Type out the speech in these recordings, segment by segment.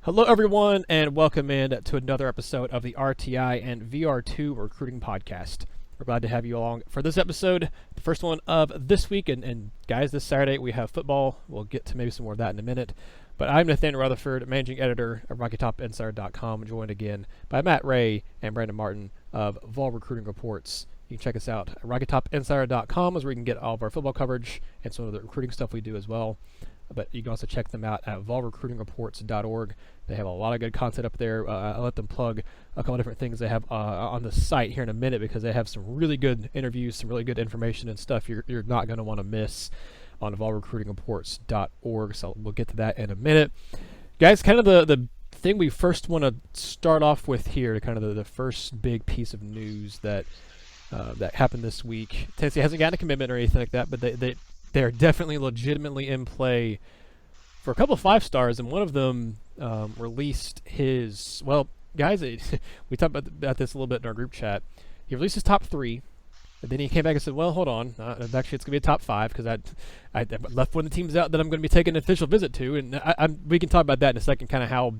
Hello, everyone, and welcome in to another episode of the RTI and VR2 Recruiting Podcast. We're glad to have you along for this episode, the first one of this week. And guys, this Saturday we have football. We'll get to maybe some more of that in a minute. But I'm Nathaniel Rutherford, managing editor of RockyTopInsider.com, joined again by Matt Ray and Brandon Martin of Vols Recruiting Reports. You can check us out at RockyTopInsider.com, is where you can get all of our football coverage and some of the recruiting stuff we do as well. But you can also check them out at VolRecruitingReports.org. They have a lot of good content up there. I'll let them plug a couple of different things they have on the site here in a minute, because they have some really good interviews, some really good information and stuff you're not going to want to miss on VolRecruitingReports.org. So we'll get to that in a minute. Guys, kind of the thing we first want to start off with here, kind of the first big piece of news that happened this week. Tennessee hasn't gotten a commitment or anything like that, but they're definitely legitimately in play for a couple of 5-stars, and one of them released his, well, guys, we talked about this a little bit in our group chat. He released his top 3, and then he came back and said, well, hold on, actually it's going to be a top 5, because I left one of the teams out that I'm going to be taking an official visit to, and we can talk about that in a second, kind of how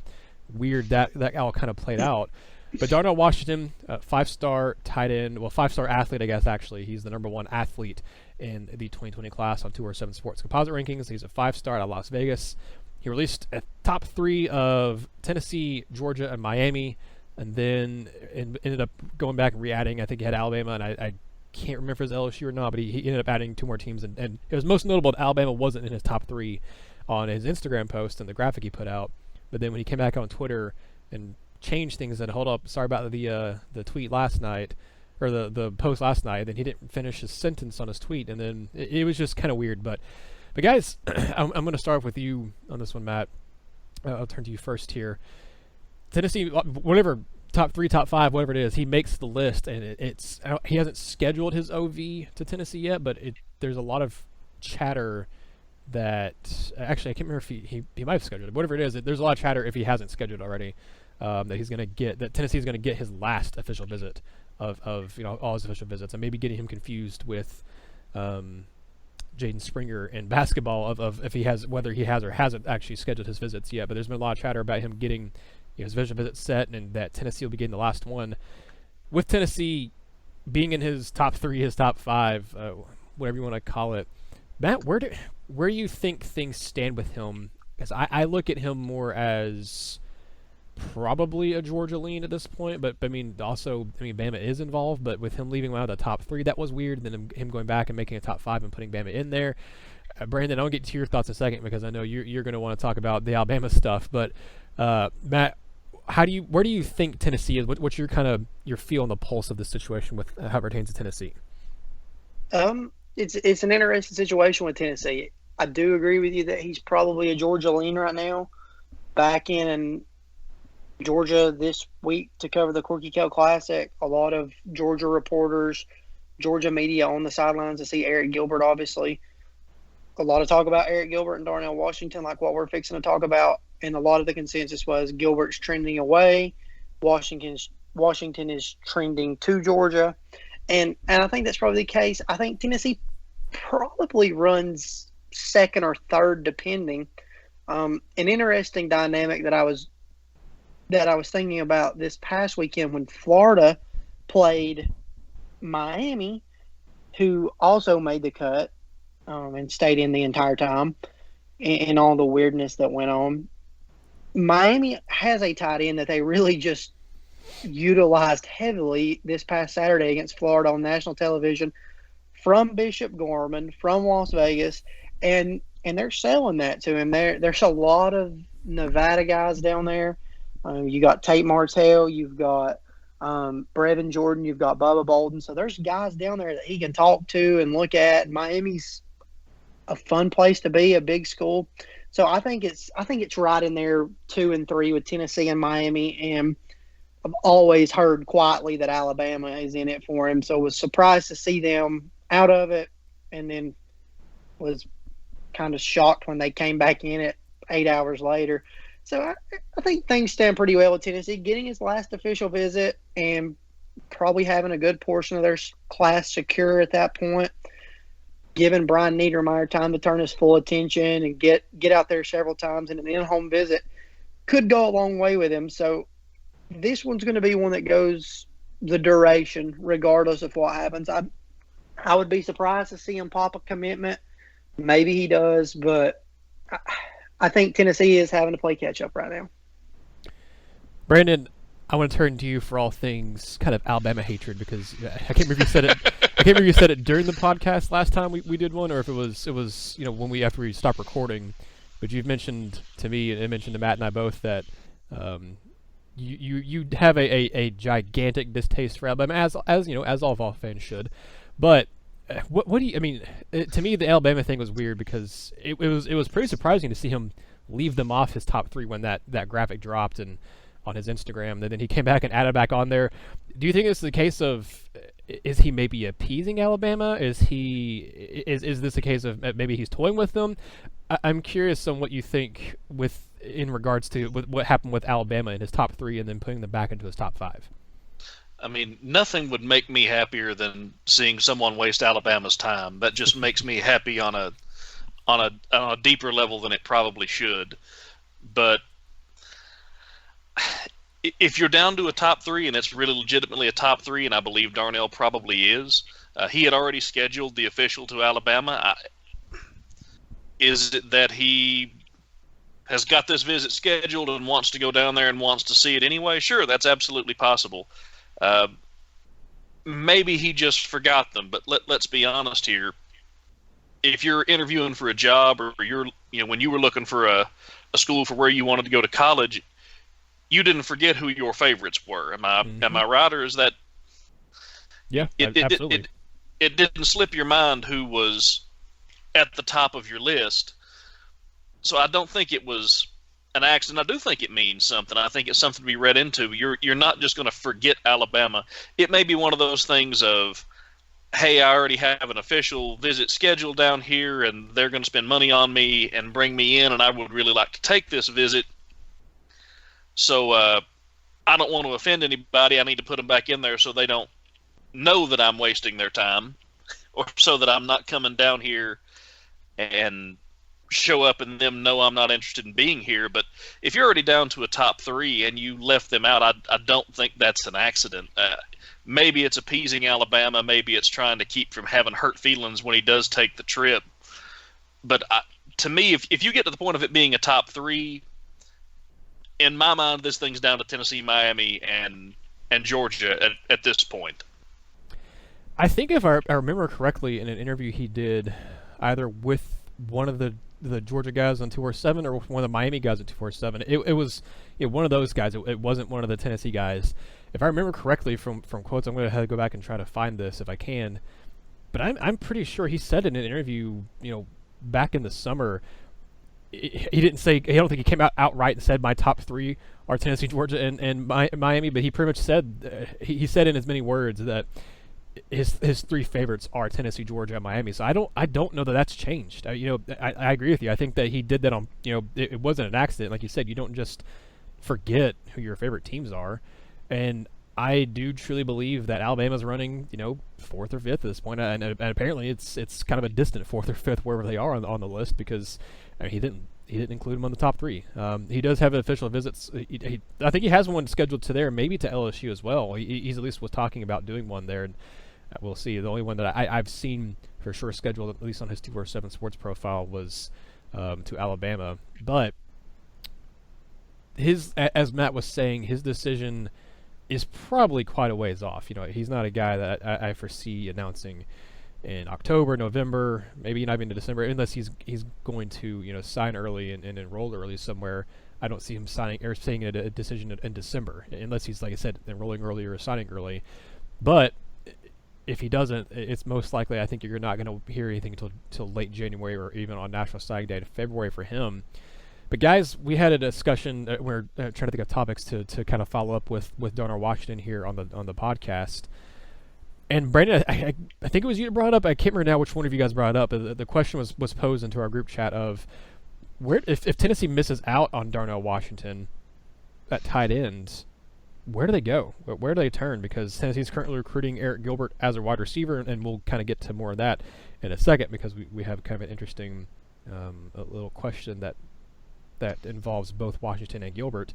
weird that all kind of played out. But Darnell Washington, 5-star tight end, well, 5-star athlete, I guess, actually. He's the number 1 athlete in the 2020 class on 247 Sports Composite Rankings. He's a 5-star out of Las Vegas. He released a top 3 of Tennessee, Georgia, and Miami, and then ended up going back and re-adding. I think he had Alabama, and I can't remember if it was LSU or not, but he ended up adding 2 more teams. And it was most notable that Alabama wasn't in his top 3 on his Instagram post and the graphic he put out. But then when he came back on Twitter and changed things, and hold up, sorry about the tweet last night, or the post last night, then he didn't finish his sentence on his tweet, and then it was just kind of weird. But guys, I'm going to start with you on this one, Matt. I'll turn to you first here. Tennessee, whatever, top 3, top 5, whatever it is, he makes the list, and he hasn't scheduled his OV to Tennessee yet, but there's a lot of chatter that, actually I can't remember if he might have scheduled it, whatever it is, there's a lot of chatter if he hasn't scheduled already, that Tennessee is going to get his last official visit of all his official visits, and maybe getting him confused with Jaden Springer in basketball of if he has, whether he has or hasn't actually scheduled his visits yet. But there's been a lot of chatter about him getting his official visit set, and that Tennessee will be getting the last one. With Tennessee being in his top 3, his top 5, whatever you want to call it, Matt, where do you think things stand with him? Because I look at him more as probably a Georgia lean at this point, but Bama is involved, but with him leaving out of the top 3, that was weird. Then him going back and making a top 5 and putting Bama in there. Brandon, I'll get to your thoughts in a second, because I know you're going to want to talk about the Alabama stuff. But Matt, where do you think Tennessee is? What's your your feel on the pulse of the situation with how it pertains to Tennessee? It's an interesting situation with Tennessee. I do agree with you that he's probably a Georgia lean right now. Back in Georgia this week to cover the Corky Kell Classic, a lot of Georgia reporters, Georgia media on the sidelines to see Arik Gilbert, obviously. A lot of talk about Arik Gilbert and Darnell Washington, like what we're fixing to talk about, and a lot of the consensus was Gilbert's trending away, Washington is trending to Georgia, and I think that's probably the case. I think Tennessee probably runs second or third, depending. An interesting dynamic that I was thinking about this past weekend when Florida played Miami, who also made the cut and stayed in the entire time, and all the weirdness that went on. Miami has a tight end that they really just utilized heavily this past Saturday against Florida on national television, from Bishop Gorman, from Las Vegas, and they're selling that to him. There's a lot of Nevada guys down there. You got Tate Martell, you've got Brevin Jordan, you've got Bubba Bolden. So there's guys down there that he can talk to and look at. Miami's a fun place to be, a big school. So I think it's right in there 2 and 3 with Tennessee and Miami. And I've always heard quietly that Alabama is in it for him. So I was surprised to see them out of it, and then was kind of shocked when they came back in it 8 hours later. So I think things stand pretty well with Tennessee, getting his last official visit and probably having a good portion of their class secure at that point, giving Brian Niedermeyer time to turn his full attention and get out there several times in an in-home visit. could go a long way with him. So this one's going to be one that goes the duration, regardless of what happens. I would be surprised to see him pop a commitment. Maybe he does, but I think Tennessee is having to play catch up right now. Brandon, I want to turn to you for all things kind of Alabama hatred, because I can't remember if you said it. I can't remember if you said it during the podcast last time we did one, or if it was when after we stopped recording. But you've mentioned to me and mentioned to Matt and I both that you have a gigantic distaste for Alabama, as all Vol fans should. But what do you? I mean, to me the Alabama thing was weird because it was pretty surprising to see him leave them off his top 3 when that graphic dropped and on his Instagram, and then he came back and added back on there. Do you think this is a case of, is he maybe appeasing Alabama? Is this a case of maybe he's toying with them? I'm curious on what you think in regards to what happened with Alabama in his top 3 and then putting them back into his top 5. I mean, nothing would make me happier than seeing someone waste Alabama's time. That just makes me happy on a deeper level than it probably should. But if you're down to a top 3 and it's really legitimately a top 3, and I believe Darnell probably is, he had already scheduled the official to Alabama. Is it that he has got this visit scheduled and wants to go down there and wants to see it anyway? Sure, that's absolutely possible. Maybe he just forgot them, but let's be honest here. If you're interviewing for a job, or when you were looking for a school for where you wanted to go to college, you didn't forget who your favorites were. Am I right, or is that? Yeah, absolutely. It didn't slip your mind who was at the top of your list. So I don't think it was an accident. I do think it means something. I think it's something to be read into. You're not just going to forget Alabama. It may be one of those things of, hey, I already have an official visit scheduled down here, and they're going to spend money on me and bring me in, and I would really like to take this visit. So I don't want to offend anybody. I need to put them back in there so they don't know that I'm wasting their time, or so that I'm not coming down here and show up and them know I'm not interested in being here. But if you're already down to a top 3 and you left them out, I don't think that's an accident. Maybe it's appeasing Alabama. Maybe it's trying to keep from having hurt feelings when he does take the trip. But to me, if you get to the point of it being a top 3, in my mind, this thing's down to Tennessee, Miami, and Georgia at this point. I think if I remember correctly, in an interview he did either with one of the Georgia guys on 247 or one of the Miami guys on 247, it was one of those guys. It wasn't one of the Tennessee guys. If I remember correctly from quotes, I'm going to have to go back and try to find this if I can. But I'm pretty sure he said in an interview, back in the summer, he didn't say, I don't think he came out outright and said my top 3 are Tennessee, Georgia, and Miami, but he pretty much said, he said in as many words that his 3 favorites are Tennessee, Georgia, and Miami. So I don't know that that's changed. I agree with you. I think that he did that on, it wasn't an accident. Like you said, you don't just forget who your favorite teams are. And I do truly believe that Alabama's running, 4th or 5th at this point, and apparently it's kind of a distant 4th or 5th wherever they are on the list, because he didn't include him on the top 3. He does have official visits. I think he has one scheduled to there, maybe to LSU as well. He's at least was talking about doing one there, and we'll see. The only one that I've seen for sure scheduled, at least on his 247 Sports profile, was to Alabama. But as Matt was saying, his decision is probably quite a ways off. He's not a guy that I foresee announcing in October, November, maybe not even in December, unless he's going to sign early and enroll early somewhere. I don't see him signing or saying a decision in December, unless he's, like I said, enrolling early or signing early. But if he doesn't, it's most likely, I think you're not going to hear anything until late January or even on National Signing Day in February for him. But guys, we had a discussion. We're trying to think of topics to kind of follow up with Darnell Washington here on the podcast. And Brandon, I think it was you that brought it up. I can't remember now which one of you guys brought it up. The question was posed into our group chat of where if Tennessee misses out on Darnell Washington at tight end, where do they go? Where do they turn? Because Tennessee's currently recruiting Arik Gilbert as a wide receiver, and we'll kind of get to more of that in a second, because we have kind of an interesting a little question that that involves both Washington and Gilbert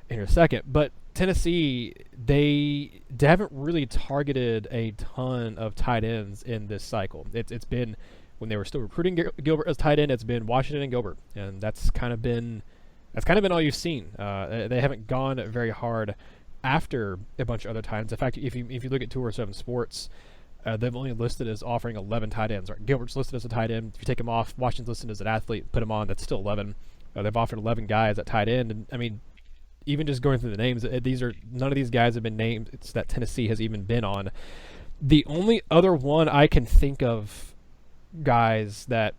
in a second. But Tennessee, they haven't really targeted a ton of tight ends in this cycle. It's been, when they were still recruiting Gilbert as tight end, it's been Washington and Gilbert, and that's kind of been all you've seen. They haven't gone very hard after a bunch of other tight ends. In fact, if you look at 247 Sports, they've only listed as offering 11 tight ends. Right? Gilbert's listed as a tight end. If you take him off, Washington's listed as an athlete, put him on, that's still 11. They've offered 11 guys at tight end, and I mean, even just going through the names, none of these guys have been named. It's that Tennessee has even been on. The only other one I can think of, guys, that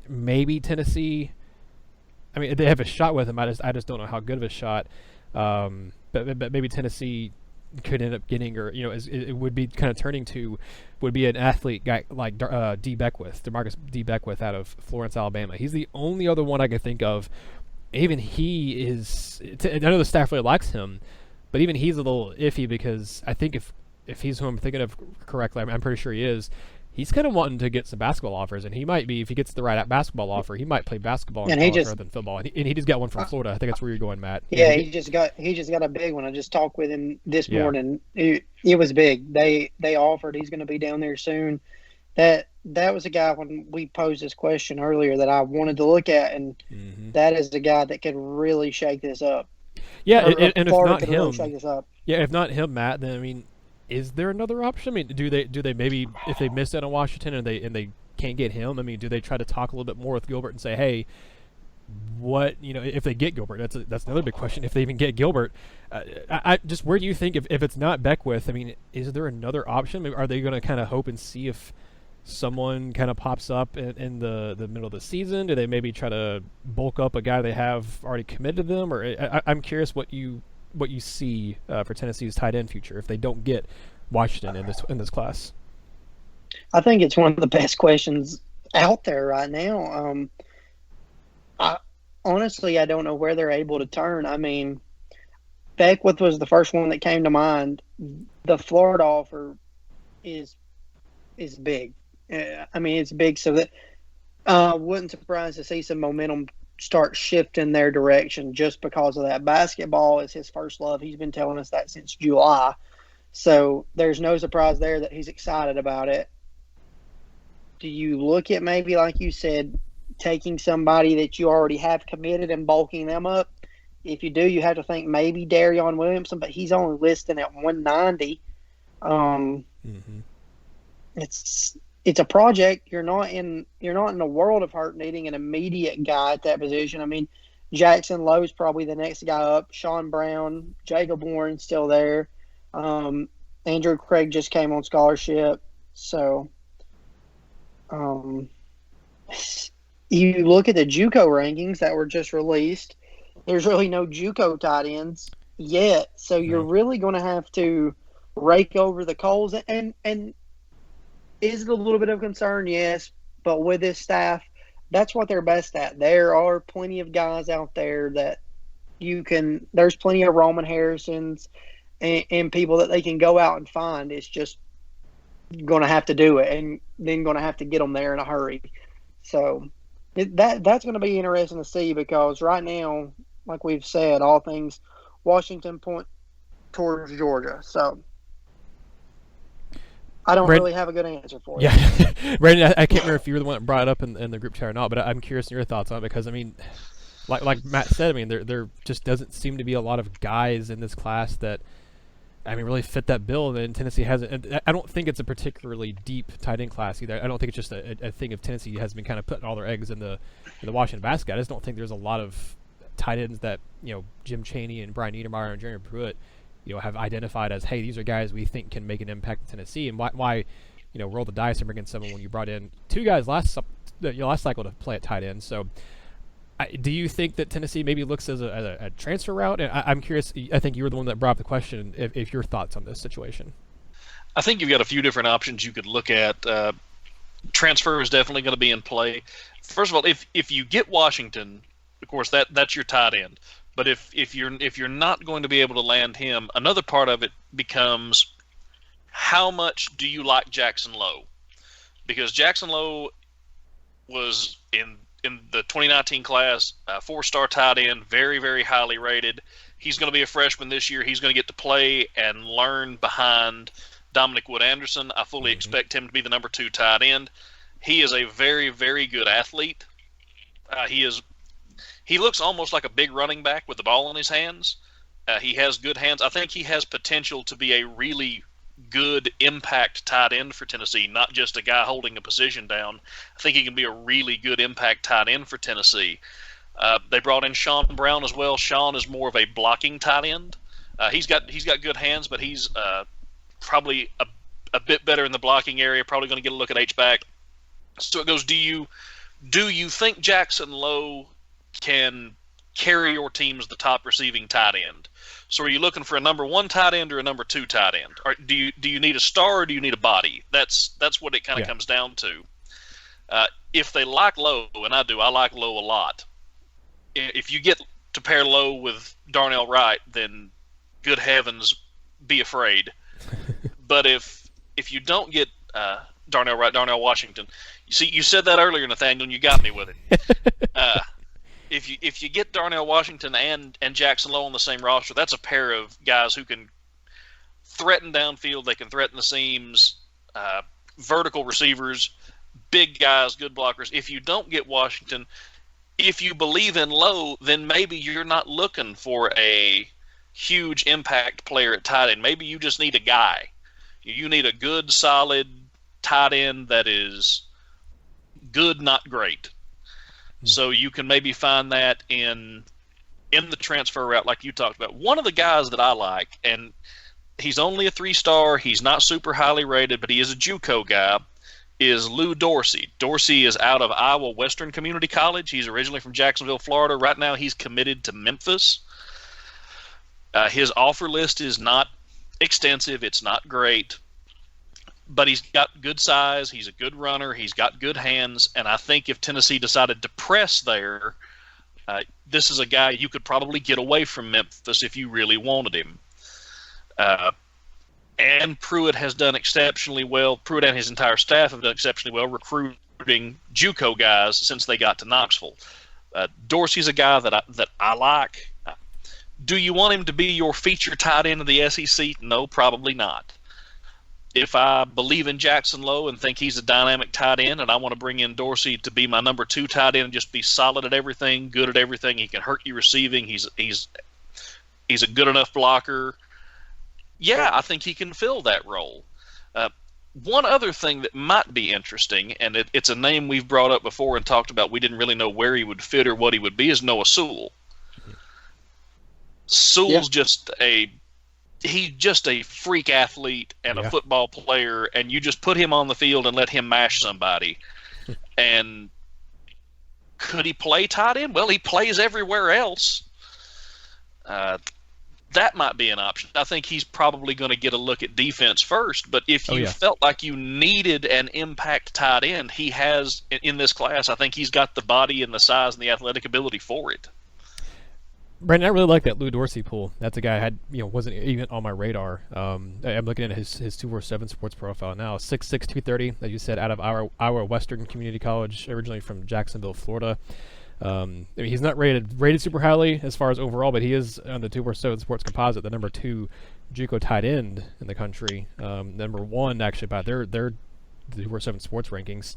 maybe Tennessee, I mean, they have a shot with him. I just don't know how good of a shot. But maybe Tennessee could end up getting, or it would be kind of turning to, would be an athlete guy like D. Beckwith, DeMarcus D. Beckwith out of Florence, Alabama. He's the only other one I can think of. Even he is, I know the staff really likes him, but even he's a little iffy, because I think if he's who I'm thinking of correctly, I'm pretty sure he is, he's kind of wanting to get some basketball offers, and he might be, if he gets the right basketball offer, he might play basketball rather than football. And he just got one from Florida. I think that's where you're going, Matt. Yeah, he just got a big one. I just talked with him this morning. It was big. They offered. He's going to be down there soon. That was a guy, when we posed this question earlier, that I wanted to look at, and that is the guy that could really shake this up. Yeah, and if not him, really shake this up. Yeah, if not him, Matt, then I mean, is there another option? I mean, do they maybe, if they miss out on Washington and they can't get him, I mean, do they try to talk a little bit more with Gilbert and say, hey, what, if they get Gilbert, that's another big question. If they even get Gilbert, I just, where do you think, if it's not Beckwith, I mean, is there another option? Maybe, are they going to kind of hope and see if someone kind of pops up in the middle of the season? Do they maybe try to bulk up a guy they have already committed to them? Or I'm curious what you see for Tennessee's tight end future if they don't get Washington in this class. I think it's one of the best questions out there right now. Honestly, I don't know where they're able to turn. I mean, Beckwith was the first one that came to mind. The Florida offer is big. I mean, it's big, so that wouldn't surprise to see some momentum start shifting their direction just because of that. Basketball is his first love. He's been telling us that since July. So there's no surprise there that he's excited about it. Do you look at, maybe like you said, taking somebody that you already have committed and bulking them up? If you do, you have to think maybe Darion Williamson, but he's only listed at 190. It's a project. You're not in the world of hurt needing an immediate guy at that position. I mean, Jackson Lowe's probably the next guy up. Sean Brown, Jacob Warren's still there. Andrew Craig just came on scholarship. So you look at the JUCO rankings that were just released. There's really no JUCO tight ends yet. So you're really going to have to rake over the coals. And is it a little bit of concern? Yes. But with this staff, that's what they're best at. There are plenty of guys out there that there's plenty of Roman Harrisons and people that they can go out and find. It's just going to have to do it, and then going to have to get them there in a hurry. So that's going to be interesting to see, because right now, like we've said, all things Washington point towards Georgia. So I don't really have a good answer for you. Yeah, Brandon, I can't remember if you were the one that brought it up in the group chat or not, but I'm curious in your thoughts on it, because I mean, like Matt said, I mean, there just doesn't seem to be a lot of guys in this class that, I mean, really fit that bill. And Tennessee hasn't. I don't think it's a particularly deep tight end class either. I don't think it's just a thing of Tennessee has been kind of putting all their eggs in the Washington basket. I just don't think there's a lot of tight ends that Jim Chaney and Brian Niedermeyer and Jeremy Pruitt have identified as, hey, these are guys we think can make an impact in Tennessee. And why roll the dice and bring in someone when you brought in two guys last cycle to play at tight end. So do you think that Tennessee maybe looks as a transfer route? And I'm curious, I think you were the one that brought up the question, if your thoughts on this situation. I think you've got a few different options you could look at. Transfer is definitely going to be in play. First of all, if you get Washington, of course, that's your tight end. But if you're not going to be able to land him, another part of it becomes, how much do you like Jackson Lowe? Because Jackson Lowe was in the 2019 class, 4-star tight end, very, very highly rated. He's going to be a freshman this year. He's going to get to play and learn behind Dominic Wood-Anderson. I fully expect him to be the number 2 tight end. He is a very, very good athlete. He looks almost like a big running back with the ball in his hands. He has good hands. I think he has potential to be a really good impact tight end for Tennessee, not just a guy holding a position down. I think he can be a really good impact tight end for Tennessee. They brought in Sean Brown as well. Sean is more of a blocking tight end. He's got good hands, but he's probably a bit better in the blocking area. Probably going to get a look at H-back. So it goes, do you think Jackson Lowe can carry your team as the top receiving tight end? So are you looking for a number 1 tight end or a number 2 tight end? Or do you need a star or do you need a body? That's what it kind of comes down to. If they like Lowe, and I do, I like Lowe a lot. If you get to pair Lowe with Darnell Wright, then good heavens, be afraid. But if you don't get Darnell Wright, Darnell Washington, you said that earlier, Nathaniel, and you got me with it. If you get Darnell Washington and Jackson Lowe on the same roster, that's a pair of guys who can threaten downfield. They can threaten the seams, vertical receivers, big guys, good blockers. If you don't get Washington, if you believe in Lowe, then maybe you're not looking for a huge impact player at tight end. Maybe you just need a guy. You need a good, solid tight end that is good, not great. So you can maybe find that in the transfer route like you talked about. One of the guys that I like, and he's only a 3-star, he's not super highly rated, but he is a JUCO guy, is Lou Dorsey. Dorsey is out of Iowa Western Community College. He's originally from Jacksonville, Florida. Right now he's committed to Memphis. His offer list is not extensive. It's not great. But he's got good size, he's a good runner, he's got good hands, and I think if Tennessee decided to press there, this is a guy you could probably get away from Memphis if you really wanted him. And Pruitt has done exceptionally well. Pruitt and his entire staff have done exceptionally well recruiting JUCO guys since they got to Knoxville. Dorsey's a guy that I like. Do you want him to be your feature tight end of the SEC? No, probably not. If I believe in Jackson Lowe and think he's a dynamic tight end and I want to bring in Dorsey to be my number 2 tight end and just be solid at everything, good at everything, he can hurt you receiving, he's a good enough blocker, yeah, I think he can fill that role. One other thing that might be interesting, and it's a name we've brought up before and talked about, we didn't really know where he would fit or what he would be, is Noah Sewell. Sewell's he's just a freak athlete and a football player, and you just put him on the field and let him mash somebody. And could he play tight end? Well, he plays everywhere else. That might be an option. I think he's probably going to get a look at defense first, but if you felt like you needed an impact tight end, he has, in this class, I think he's got the body and the size and the athletic ability for it. Brandon, I really like that Lou Dorsey pool. That's a guy I had, wasn't even on my radar. I'm looking at his 247 sports profile now. 6'6", 230, as you said, out of Iowa Western Community College, originally from Jacksonville, Florida. He's not rated super highly as far as overall, but he is on the 247 sports composite, the number 2 JUCO tight end in the country. Number 1 actually by their 247 sports rankings.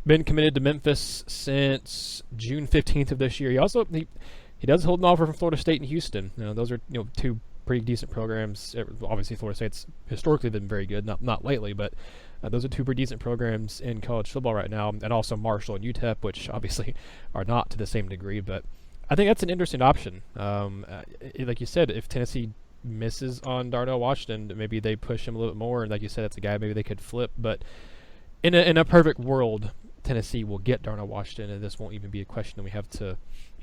Been committed to Memphis since June 15th of this year. He does hold an offer from Florida State and Houston. Those are 2 pretty decent programs. Obviously, Florida State's historically been very good, not lately, but those are 2 pretty decent programs in college football right now, and also Marshall and UTEP, which obviously are not to the same degree. But I think that's an interesting option. Like you said, if Tennessee misses on Darnell Washington, maybe they push him a little bit more, and like you said, it's a guy maybe they could flip. But in a perfect world, Tennessee will get Darnell Washington, and this won't even be a question that we have to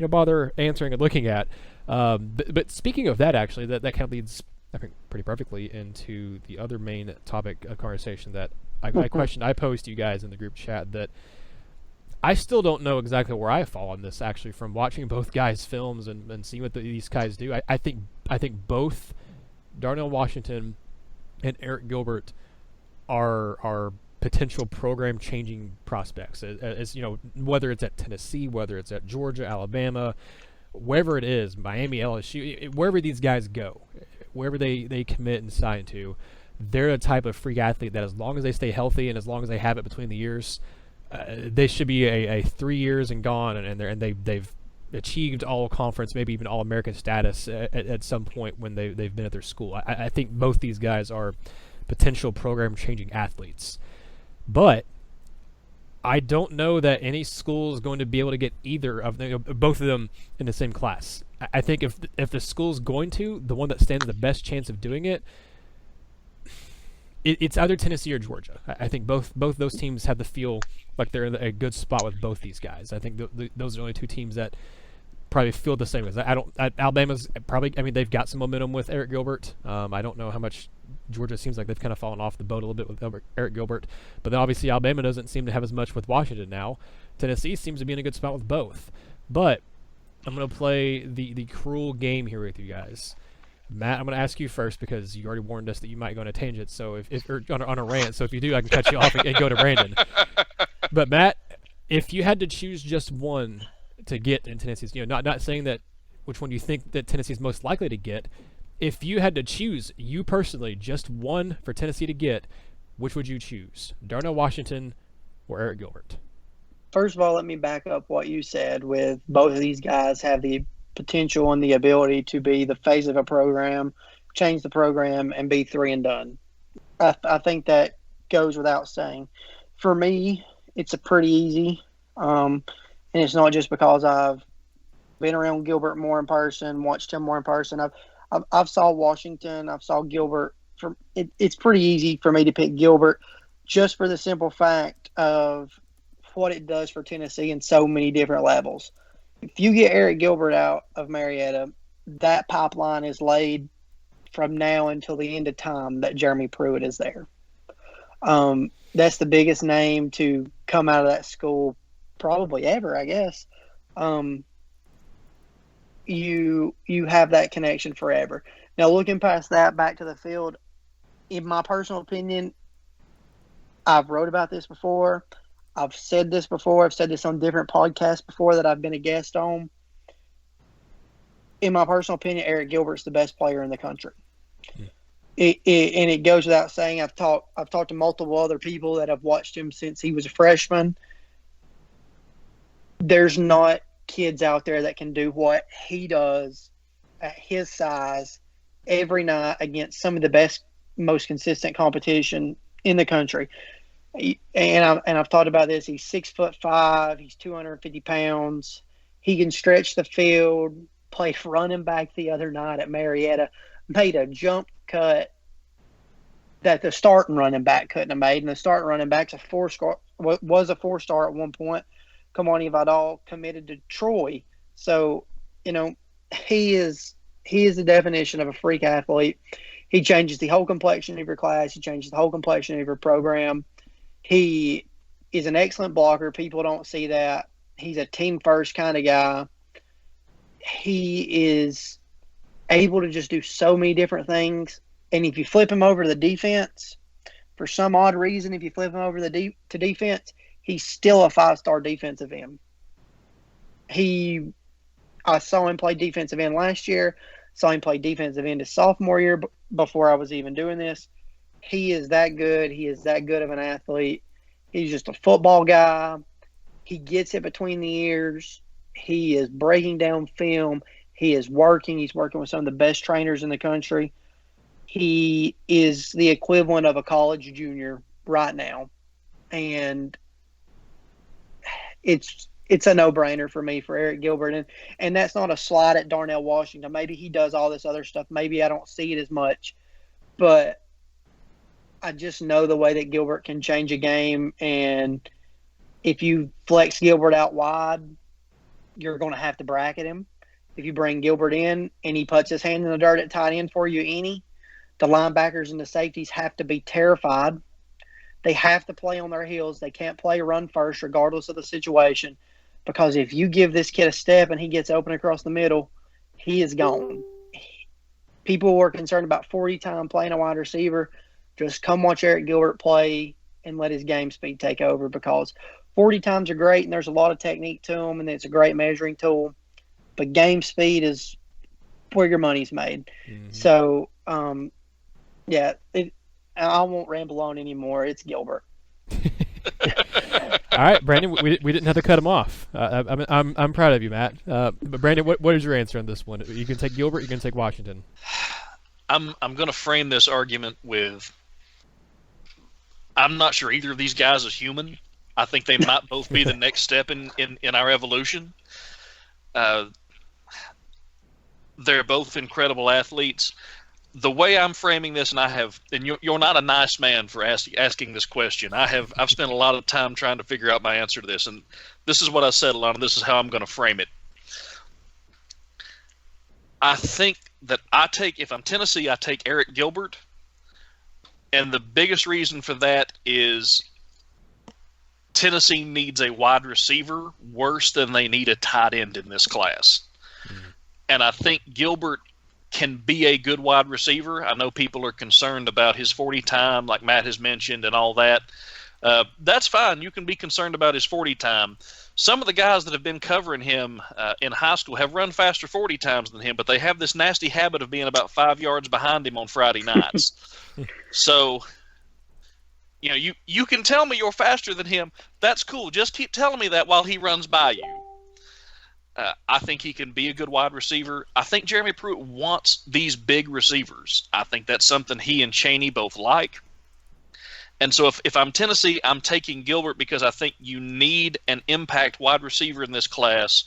bother answering and looking at. But speaking of that, actually, that kind of leads, I think, pretty perfectly into the other main topic of conversation that I posed to you guys in the group chat, that I still don't know exactly where I fall on this, actually, from watching both guys' films and seeing what these guys do. I think both Darnell Washington and Arik Gilbert are potential program-changing prospects. As you know, whether it's at Tennessee, whether it's at Georgia, Alabama, wherever it is, Miami, LSU, wherever these guys go, wherever they commit and sign to, they're the type of freak athlete that as long as they stay healthy and as long as they have it between the years, they should be a 3 years and gone, and they've achieved all conference, maybe even all American status at some point when they've been at their school. I think both these guys are potential program changing athletes, but I don't know that any school is going to be able to get either of them, both of them in the same class. I think if the school's going to, the one that stands the best chance of doing it, it's either Tennessee or Georgia. I think both those teams have the feel like they're in a good spot with both these guys. I think those are the only two teams that probably feel the same. Alabama's probably, I mean, they've got some momentum with Arik Gilbert. I don't know how much Georgia seems like they've kind of fallen off the boat a little bit with Arik Gilbert. But then obviously Alabama doesn't seem to have as much with Washington now. Tennessee seems to be in a good spot with both. But I'm going to play the cruel game here with you guys. Matt, I'm going to ask you first because you already warned us that you might go on a tangent, so if or on a rant. So if you do, I can cut you off and go to Brandon. But Matt, if you had to choose just one to get in Tennessee's, not saying that which one you think that Tennessee's most likely to get, if you had to choose, you personally, just one for Tennessee to get, which would you choose? Darnell Washington or Arik Gilbert? First of all, let me back up what you said with both of these guys have the potential and the ability to be the face of a program, change the program, and be 3 and done. I think that goes without saying. For me, it's a pretty easy, and it's not just because I've been around Gilbert more in person, watched him more in person. I've saw Washington, I've saw Gilbert. It's pretty easy for me to pick Gilbert just for the simple fact of what it does for Tennessee in so many different levels. If you get Arik Gilbert out of Marietta, that pipeline is laid from now until the end of time that Jeremy Pruitt is there. That's the biggest name to come out of that school probably ever, I guess. You have that connection forever. Now, looking past that, back to the field, in my personal opinion, I've wrote about this before. I've said this before. I've said this on different podcasts before that I've been a guest on. In my personal opinion, Arik Gilbert's the best player in the country. Yeah. And it goes without saying. I've talked to multiple other people that have watched him since he was a freshman. There's not kids out there that can do what he does at his size every night against some of the best, most consistent competition in the country. And I've thought about this. He's 6'5". He's 250 pounds. He can stretch the field. Played running back the other night at Marietta. Made a jump cut that the starting running back couldn't have made. And the starting running back's was a 4-star at one point. Kamani Vidal committed to Troy. So, he is the definition of a freak athlete. He changes the whole complexion of your class. He changes the whole complexion of your program. He is an excellent blocker. People don't see that. He's a team-first kind of guy. He is able to just do so many different things. And if you flip him over to the defense, for some odd reason, if you flip him over to defense, he's still a 5-star defensive end. I saw him play defensive end last year. Saw him play defensive end his sophomore year before I was even doing this. He is that good. He is that good of an athlete. He's just a football guy. He gets it between the ears. He is breaking down film. He is working. He's working with some of the best trainers in the country. He is the equivalent of a college junior right now. And it's a no-brainer for me for Arik Gilbert. And that's not a slide at Darnell Washington. Maybe he does all this other stuff. Maybe I don't see it as much. But I just know the way that Gilbert can change a game. And if you flex Gilbert out wide, you're going to have to bracket him. If you bring Gilbert in and he puts his hand in the dirt at tight end for you, the linebackers and the safeties have to be terrified. They have to play on their heels. They can't play run first regardless of the situation, because if you give this kid a step and he gets open across the middle, he is gone. People were concerned about 40 time playing a wide receiver. Just come watch Arik Gilbert play and let his game speed take over, because 40 times are great and there's a lot of technique to them and it's a great measuring tool, but game speed is where your money's made. Mm-hmm. So, I won't ramble on anymore. It's Gilbert. All right, Brandon, we didn't have to cut him off. I'm proud of you, Matt. But Brandon, what is your answer on this one? You can take Gilbert. You can take Washington. I'm going to frame this argument with, I'm not sure either of these guys is human. I think they might both be the next step in our evolution. They're both incredible athletes. The way I'm framing this, and you're not a nice man for asking this question. I've spent a lot of time trying to figure out my answer to this, and this is what I settled on, and this is how I'm going to frame it. I think that if I'm Tennessee, I take Arik Gilbert, and the biggest reason for that is Tennessee needs a wide receiver worse than they need a tight end in this class. Mm-hmm. And I think Gilbert can be a good wide receiver. I know people are concerned about his 40 time, like Matt has mentioned, and all that. That's fine. You can be concerned about his 40 time. Some of the guys that have been covering him in high school have run faster 40 times than him, but they have this nasty habit of being about 5 yards behind him on Friday nights. So, you can tell me you're faster than him. That's cool. Just keep telling me that while he runs by you. I think he can be a good wide receiver. I think Jeremy Pruitt wants these big receivers. I think that's something he and Chaney both like. And so if I'm Tennessee, I'm taking Gilbert because I think you need an impact wide receiver in this class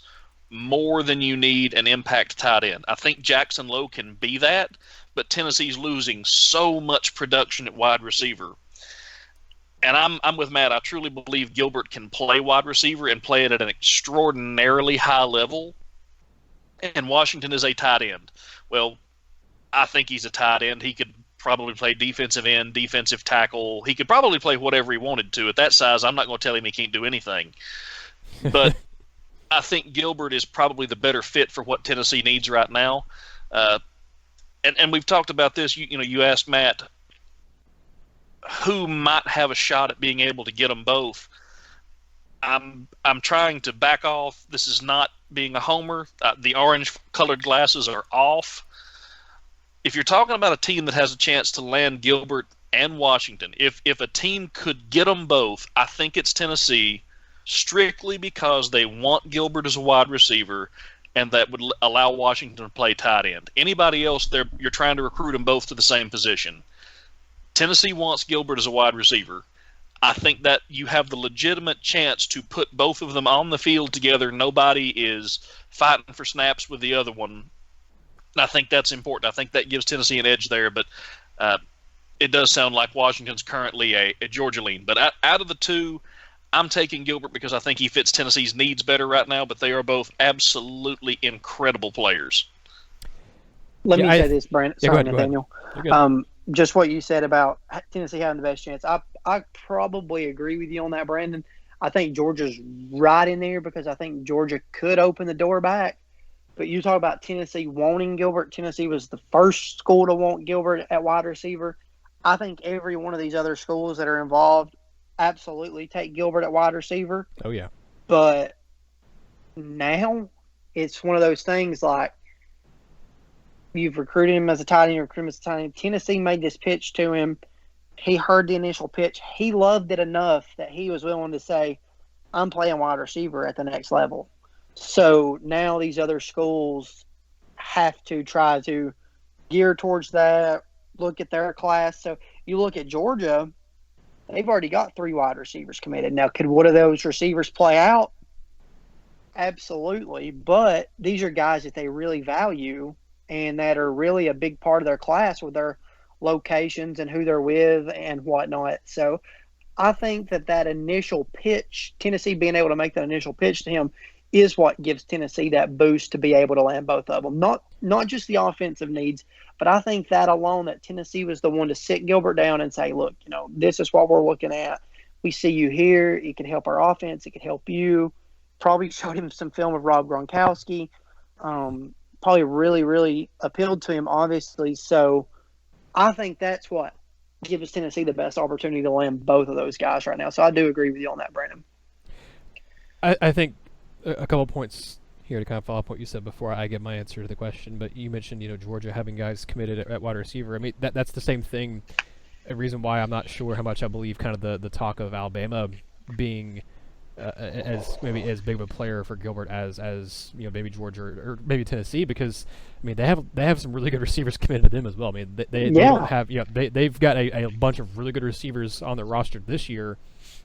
more than you need an impact tight end. I think Jackson Lowe can be that, but Tennessee's losing so much production at wide receiver. And I'm with Matt. I truly believe Gilbert can play wide receiver and play it at an extraordinarily high level. And Washington is a tight end. Well, I think he's a tight end. He could probably play defensive end, defensive tackle. He could probably play whatever he wanted to. At that size, I'm not going to tell him he can't do anything. But I think Gilbert is probably the better fit for what Tennessee needs right now. And we've talked about this. You asked Matt who might have a shot at being able to get them both. I'm trying to back off. This is not being a homer. The orange-colored glasses are off. If you're talking about a team that has a chance to land Gilbert and Washington, if a team could get them both, I think it's Tennessee, strictly because they want Gilbert as a wide receiver, and that would allow Washington to play tight end. Anybody else, you're trying to recruit them both to the same position. Tennessee wants Gilbert as a wide receiver. I think that you have the legitimate chance to put both of them on the field together. Nobody is fighting for snaps with the other one. And I think that's important. I think that gives Tennessee an edge there, but it does sound like Washington's currently a Georgia lean. But out of the two, I'm taking Gilbert because I think he fits Tennessee's needs better right now, but they are both absolutely incredible players. Let me say this, Brandon. Sorry, go Nathaniel. Just what you said about Tennessee having the best chance. I probably agree with you on that, Brandon. I think Georgia's right in there because I think Georgia could open the door back. But you talk about Tennessee wanting Gilbert. Tennessee was the first school to want Gilbert at wide receiver. I think every one of these other schools that are involved absolutely take Gilbert at wide receiver. Oh, yeah. But now it's one of those things like you've recruited him as a tight end, you recruit him as a tight end. Tennessee made this pitch to him. He heard the initial pitch. He loved it enough that he was willing to say, I'm playing wide receiver at the next level. So now these other schools have to try to gear towards that, look at their class. So you look at Georgia, they've already got 3 wide receivers committed. Now, could one of those receivers play out? Absolutely. But these are guys that they really value and that are really a big part of their class with their locations and who they're with and whatnot. So I think that initial pitch, Tennessee being able to make that initial pitch to him, is what gives Tennessee that boost to be able to land both of them. Not just the offensive needs, but I think that alone, that Tennessee was the one to sit Gilbert down and say, look, this is what we're looking at. We see you here. It could help our offense. It could help you. Probably showed him some film of Rob Gronkowski. Probably really, really appealed to him, obviously. So I think that's what gives Tennessee the best opportunity to land both of those guys right now. So I do agree with you on that, Brandon. I think a couple points here to kind of follow up what you said before I get my answer to the question. But you mentioned, Georgia having guys committed at wide receiver. I mean, that's the same thing. A reason why I'm not sure how much I believe kind of the talk of Alabama being as maybe as big of a player for Gilbert as maybe Georgia or maybe Tennessee, because I mean they have some really good receivers committed to them as well. I mean they don't have they've got a bunch of really good receivers on their roster this year,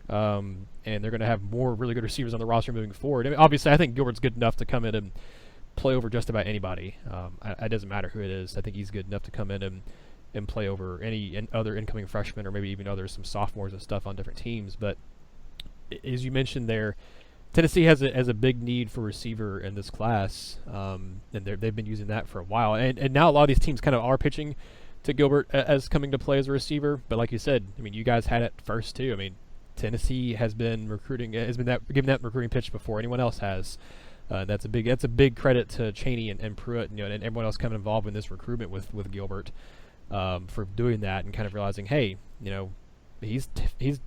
and they're going to have more really good receivers on the roster moving forward. I mean, obviously I think Gilbert's good enough to come in and play over just about anybody. It doesn't matter who it is. I think he's good enough to come in and play over any other incoming freshmen or maybe even some sophomores and stuff on different teams. But as you mentioned there, Tennessee has a big need for receiver in this class, and they've been using that for a while. And now a lot of these teams kind of are pitching to Gilbert as coming to play as a receiver. But like you said, I mean, you guys had it first too. I mean, Tennessee has been given that recruiting pitch before anyone else has. That's a big credit to Chaney and Pruitt, and everyone else coming involved in this recruitment with Gilbert for doing that and kind of realizing, hey, he's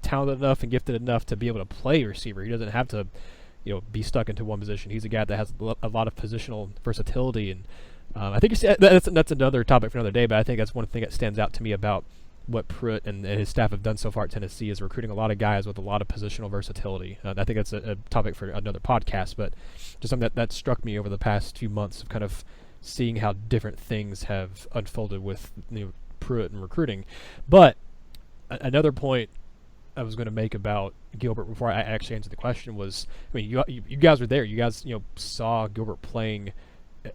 talented enough and gifted enough to be able to play receiver. He doesn't have to, be stuck into one position. He's a guy that has a lot of positional versatility, and I think that's another topic for another day. But I think that's one thing that stands out to me about what Pruitt and his staff have done so far at Tennessee is recruiting a lot of guys with a lot of positional versatility. I think that's a topic for another podcast, but just something that struck me over the past few months of kind of seeing how different things have unfolded with Pruitt and recruiting. But another point I was going to make about Gilbert before I actually answered the question was, I mean, you guys were there. You guys, saw Gilbert playing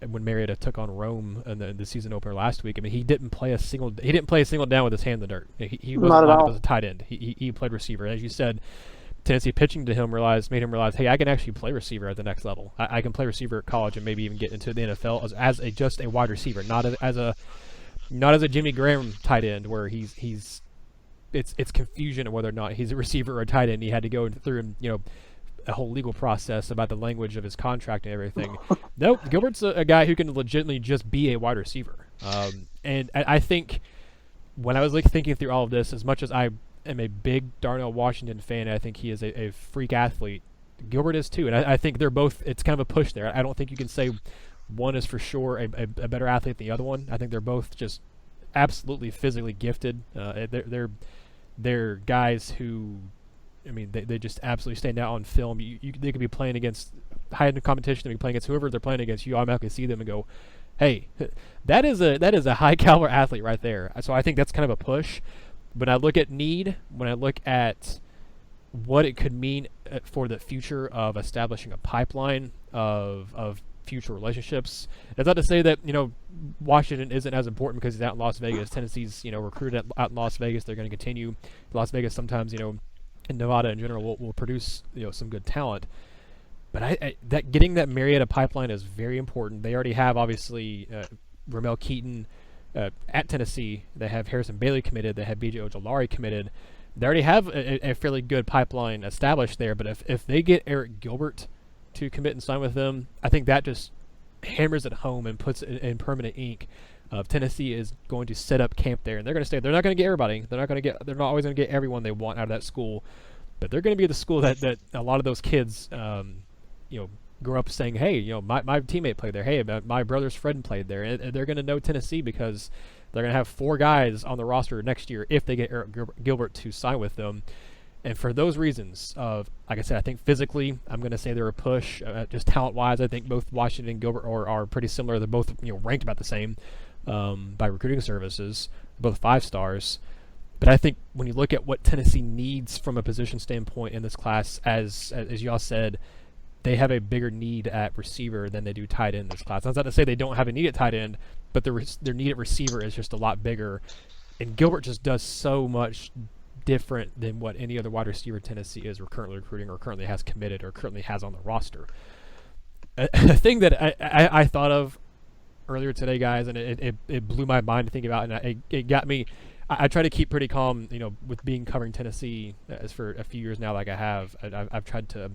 when Marietta took on Rome in the season opener last week. I mean, he didn't play a single down with his hand in the dirt. He wasn't lined up as a tight end. He played receiver. As you said, Tennessee pitching to him made him realize, hey, I can actually play receiver at the next level. I can play receiver at college and maybe even get into the NFL as just a wide receiver, not as a Jimmy Graham tight end where it's confusion of whether or not he's a receiver or a tight end. He had to go through a whole legal process about the language of his contract and everything. Nope, Gilbert's a guy who can legitimately just be a wide receiver. And I think when I was thinking through all of this, as much as I am a big Darnell Washington fan, I think he is a freak athlete. Gilbert is too, and I think they're both. It's kind of a push there. I don't think you can say one is for sure a better athlete than the other one. I think they're both just absolutely physically gifted. They're guys who, I mean, they just absolutely stand out on film. They could be playing against high-end competition. They could be playing against whoever they're playing against. You automatically see them and go, hey, that is a high-caliber athlete right there. So I think that's kind of a push. When I look at need, when I look at what it could mean for the future of establishing a pipeline of future relationships, that's not to say that Washington isn't as important because he's out in Las Vegas. Tennessee's recruited out in Las Vegas. They're going to continue. Las Vegas sometimes and Nevada in general will produce some good talent. But that getting that Marietta pipeline is very important. They already have obviously Ramel Keaton at Tennessee. They have Harrison Bailey committed. They have B.J. Ojolari committed. They already have a fairly good pipeline established there. But if they get Arik Gilbert to commit and sign with them, I think that just hammers it home and puts it in permanent ink. Tennessee is going to set up camp there, and they're going to stay. They're not going to get everybody. They're not always going to get everyone they want out of that school, but they're going to be the school that a lot of those kids, grow up saying, hey, my teammate played there. Hey, my brother's friend played there. And they're going to know Tennessee because they're going to have 4 guys on the roster next year if they get Arik Gilbert to sign with them. And for those reasons, like I said, I think physically, I'm going to say they're a push. Just talent-wise, I think both Washington and Gilbert are pretty similar. They're both ranked about the same by recruiting services, both 5 stars. But I think when you look at what Tennessee needs from a position standpoint in this class, as y'all said, they have a bigger need at receiver than they do tight end in this class. That's not to say they don't have a need at tight end, but their need at receiver is just a lot bigger. And Gilbert just does so much different than what any other wide receiver Tennessee is currently recruiting or currently has committed or currently has on the roster. A thing that I thought of earlier today, guys, and it blew my mind to think about, and it got me. I try to keep pretty calm, with being covering Tennessee as for a few years now, like I have. I've tried to,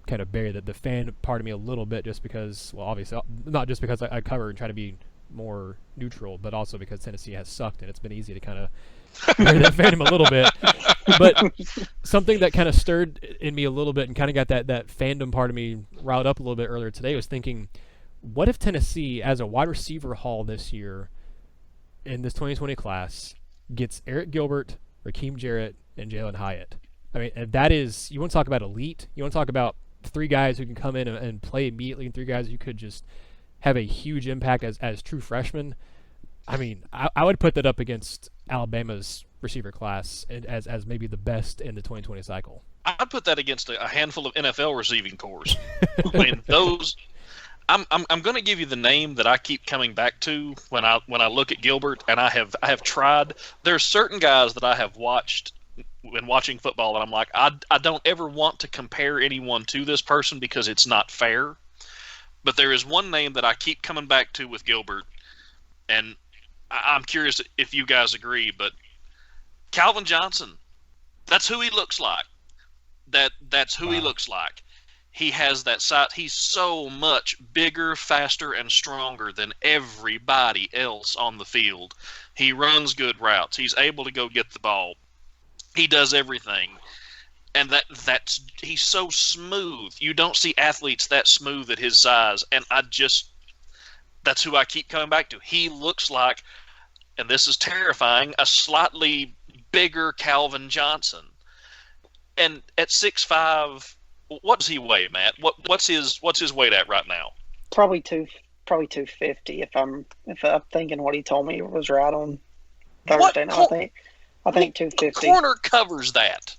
kind of bury the fan part of me a little bit, just because, well, obviously, not just because I cover and try to be more neutral, but also because Tennessee has sucked and it's been easy to kind of defend him a little bit. But something that kind of stirred in me a little bit and kind of got that fandom part of me riled up a little bit earlier today was thinking, what if Tennessee, as a wide receiver haul this year in this 2020 class, gets Arik Gilbert, Rakeem Jarrett, and Jalen Hyatt? I mean, and that is, you want to talk about elite, you want to talk about 3 guys who can come in and play immediately, and 3 guys who could just have a huge impact as true freshmen. I mean, I would put that up against Alabama's receiver class as maybe the best in the 2020 cycle. I'd put that against a handful of NFL receiving corps. I mean, those. I'm going to give you the name that I keep coming back to when I look at Gilbert, and I have tried. There are certain guys that I have watched when watching football, and I'm like, I don't ever want to compare anyone to this person because it's not fair. But there is one name that I keep coming back to with Gilbert, and I'm curious if you guys agree, but Calvin Johnson, that's who he looks like. That's who he looks like. He has that size. He's so much bigger, faster, and stronger than everybody else on the field. He runs good routes. He's able to go get the ball. He does everything. And he's so smooth. You don't see athletes that smooth at his size. And that's who I keep coming back to. He looks like, and this is terrifying, a slightly bigger Calvin Johnson. And at 6'5", what does he weigh, Matt? What's his weight at right now? Probably 250. If I'm thinking what he told me was right on Thursday night. I think 250. Corner covers that.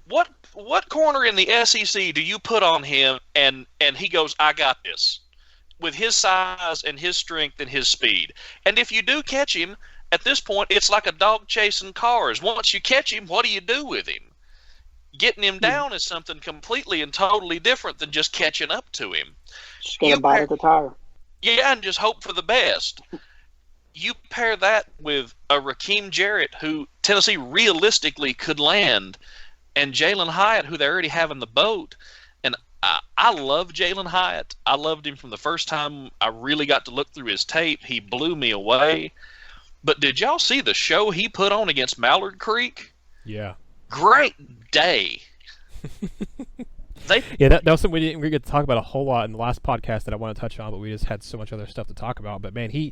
What corner in the SEC do you put on him and he goes, I got this, with his size and his strength and his speed? And if you do catch him, at this point, it's like a dog chasing cars. Once you catch him, what do you do with him? Getting him down is something completely and totally different than just catching up to him. Just get a bite at the tire. Yeah, and just hope for the best. You pair that with a Rakeem Jarrett, who Tennessee realistically could land, and Jalen Hyatt, who they already have in the boat. And I love Jalen Hyatt. I loved him from the first time I really got to look through his tape. He blew me away. But did y'all see the show he put on against Mallard Creek? Yeah. Great day. That was something we didn't get to talk about a whole lot in the last podcast that I want to touch on, but we just had so much other stuff to talk about. But man, he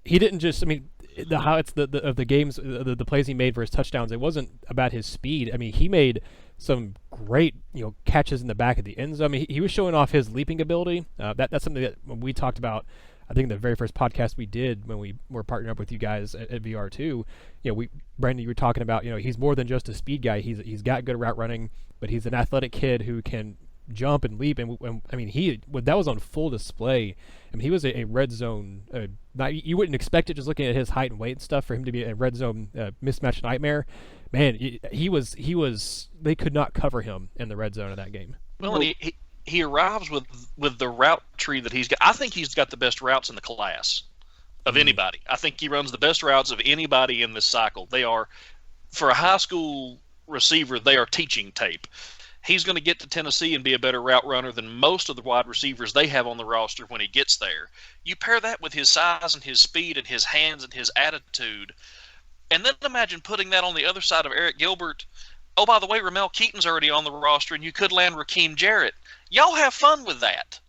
didn't just, I mean, the highlights of the games, the plays he made for his touchdowns, it wasn't about his speed. I mean, he made some great catches in the back of the end zone. I mean, he was showing off his leaping ability. That's something that when we talked about, I think the very first podcast we did when we were partnering up with you guys at VR2, Brandon, you were talking about, he's more than just a speed guy. He's got good route running, but he's an athletic kid who can jump and leap. And I mean, that was on full display. I mean, he was a red zone. You wouldn't expect it just looking at his height and weight and stuff for him to be a red zone mismatch nightmare. Man, he was. They could not cover him in the red zone of that game. Well, and he arrives with the route tree that he's got. I think he's got the best routes in the class of anybody. I think he runs the best routes of anybody in this cycle. They are, for a high school receiver, they are teaching tape. He's going to get to Tennessee and be a better route runner than most of the wide receivers they have on the roster when he gets there. You pair that with his size and his speed and his hands and his attitude, and then imagine putting that on the other side of Arik Gilbert. Oh, by the way, Ramel Keaton's already on the roster, and you could land Rakeem Jarrett. Y'all have fun with that,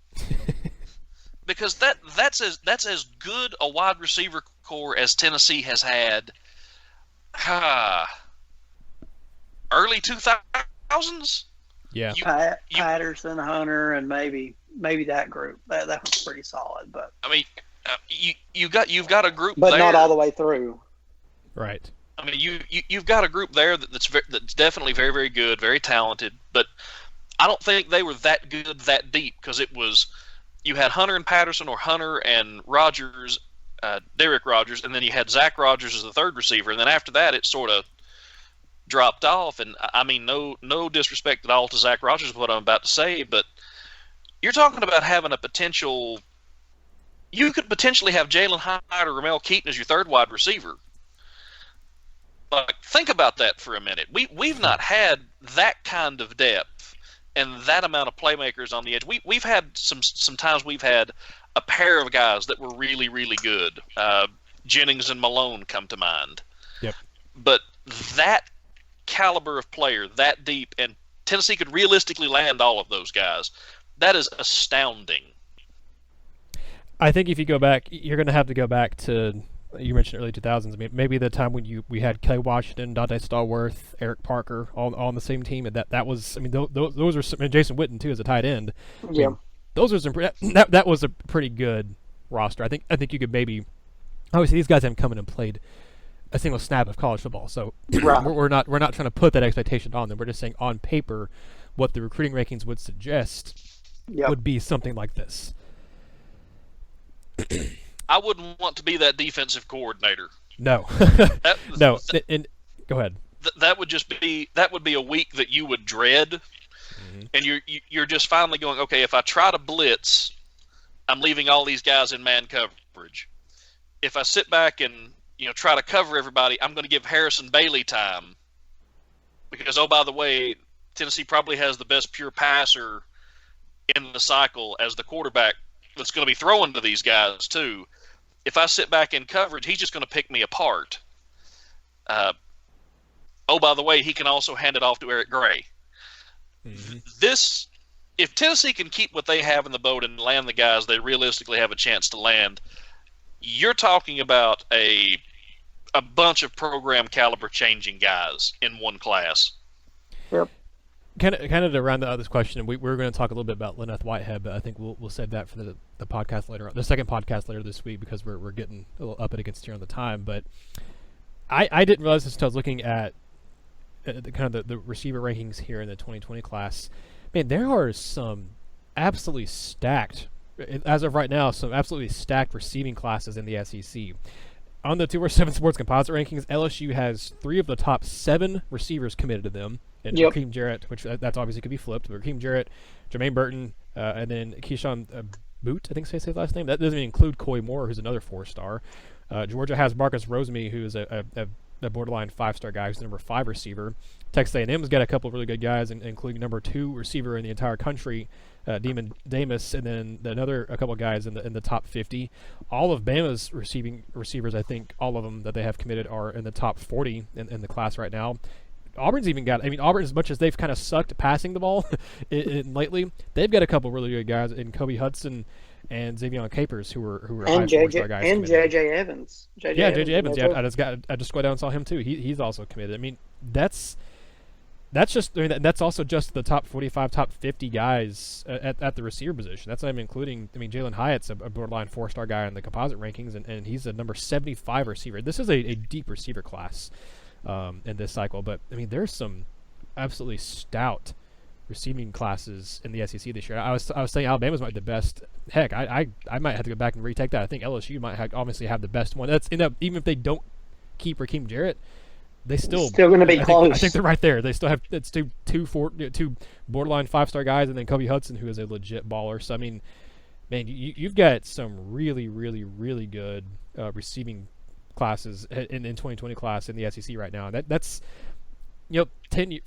because that's as good a wide receiver core as Tennessee has had. Early 2000s. Yeah, Patterson, Hunter, and maybe that group. That was pretty solid. But I mean, you've got a group, but there, not all the way through. Right. I mean, you've got a group there that's definitely very, very good, very talented, but I don't think they were that good that deep, because it was, you had Hunter and Patterson, or Hunter and Rogers, Derek Rogers, and then you had Zach Rogers as the third receiver, and then after that it sort of dropped off. And I mean, no disrespect at all to Zach Rogers, what I'm about to say, but you're talking about having a potential. You could potentially have Jalen Hyatt or Ramel Keaton as your third wide receiver. Like, think about that for a minute. We've not had that kind of depth and that amount of playmakers on the edge. We've had some times we've had a pair of guys that were really, really good. Jennings and Malone come to mind. Yep. But that caliber of player, that deep, and Tennessee could realistically land all of those guys. That is astounding. I think if you go back, you're going to have to go back to, you mentioned early 2000s. I mean, maybe the time when we had Kelly Washington, Dante Stallworth, Eric Parker all on the same team, and that was, I mean, those were some, and Jason Witten too as a tight end. Yeah. I mean, those were some, that was a pretty good roster. I think you could maybe, obviously these guys haven't come in and played a single snap of college football, so Right. we're not trying to put that expectation on them. We're just saying on paper what the recruiting rankings would suggest Yep. would be something like this. I wouldn't want to be that defensive coordinator. No. That, No. And go ahead. that would be a week that you would dread, and you're just finally going, okay, if I try to blitz, I'm leaving all these guys in man coverage. If I sit back and try to cover everybody, I'm going to give Harrison Bailey time because, oh, by the way, Tennessee probably has the best pure passer in the cycle as the quarterback that's going to be throwing to these guys too. If I sit back in coverage, he's just going to pick me apart. Oh, by the way, he can also hand it off to Eric Gray. If Tennessee can keep what they have in the boat and land the guys they realistically have a chance to land, you're talking about a bunch of program caliber changing guys in one class. Yep. Kind of to round out this question, we were going to talk a little bit about Lynette Whitehead, but I think we'll save that for the podcast later, the second podcast later this week, because we're getting a little up against here on the time. But I didn't realize this until I was looking at the receiver rankings here in the 2020 class. Man, there are some absolutely stacked, as of right now, some absolutely stacked receiving classes in the SEC. On the 247 Sports Composite rankings, LSU has 3 of the top 7 receivers committed to them. And Yep. Raheem Jarrett, which that's obviously could be flipped, but Raheem Jarrett, Jermaine Burton, and then Keyshawn Boot, I think say his last name. That doesn't even include Coy Moore, who's another 4-star. Georgia has Marcus Rosemy, who is a borderline 5-star guy, who's the number 5 receiver. Texas A&M's got a couple of really good guys, including number 2 receiver in the entire country, Demon Damus, and then a couple of guys in the top 50. All of Bama's receivers, I think, all of them that they have committed are in the top 40 in the class right now. Auburn's even got, Auburn, as much as they've kind of sucked passing the ball lately, they've got a couple really good guys in Kobe Hudson and Xavier Capers who are And high 4-star guys. and committed. JJ Evans. JJ Evans. Yeah, I just went down and saw him too. He's also committed. I mean, that's also just the top 45, top 50 guys at the receiver position. That's not even including. Jalen Hyatt's a borderline 4-star guy in the composite rankings, and he's a number 75 receiver. This is a deep receiver class in this cycle. But there's some absolutely stout receiving classes in the SEC this year. I was saying Alabama's might be the best. Heck, I might have to go back and retake that. I think LSU might obviously have the best one. That's even if they don't keep Raheem Jarrett, they still going to be close. I think they're right there. They still have two borderline 5-star guys, and then Kobe Hudson, who is a legit baller. So man, you've got some really, really, really good receiving classes in 2020 class in the SEC right now. That's 10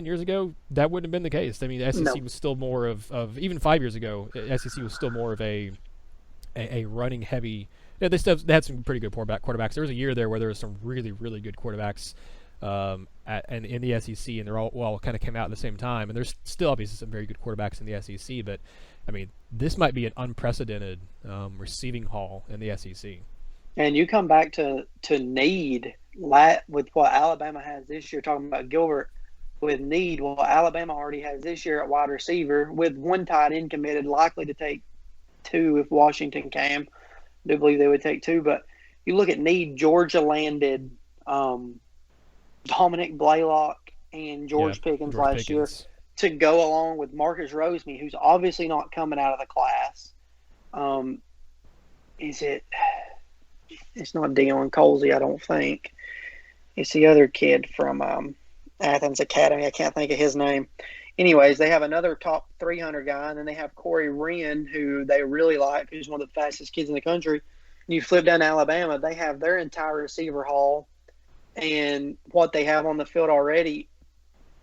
years ago, that wouldn't have been the case. The SEC was still more of even 5 years ago, SEC was still more of a running heavy. They had some pretty good quarterbacks. There was a year there where there was some really, really good quarterbacks in the SEC, and they're all kind of came out at the same time. And there's still obviously some very good quarterbacks in the SEC, but this might be an unprecedented receiving haul in the SEC. And you come back to need with what Alabama has this year, talking about Gilbert, with need what Alabama already has this year at wide receiver, with 1 tight end committed, likely to take 2 if Washington came. I do believe they would take 2. But you look at need, Georgia landed Dominic Blaylock and George Pickens last year to go along with Marcus Rosemy, who's obviously not coming out of the class. It's not Deion Colsey, I don't think. It's the other kid from Athens Academy. I can't think of his name. Anyways, they have another top 300 guy, and then they have Corey Wren, who they really like, who's one of the fastest kids in the country. And you flip down to Alabama, they have their entire receiver haul and what they have on the field already.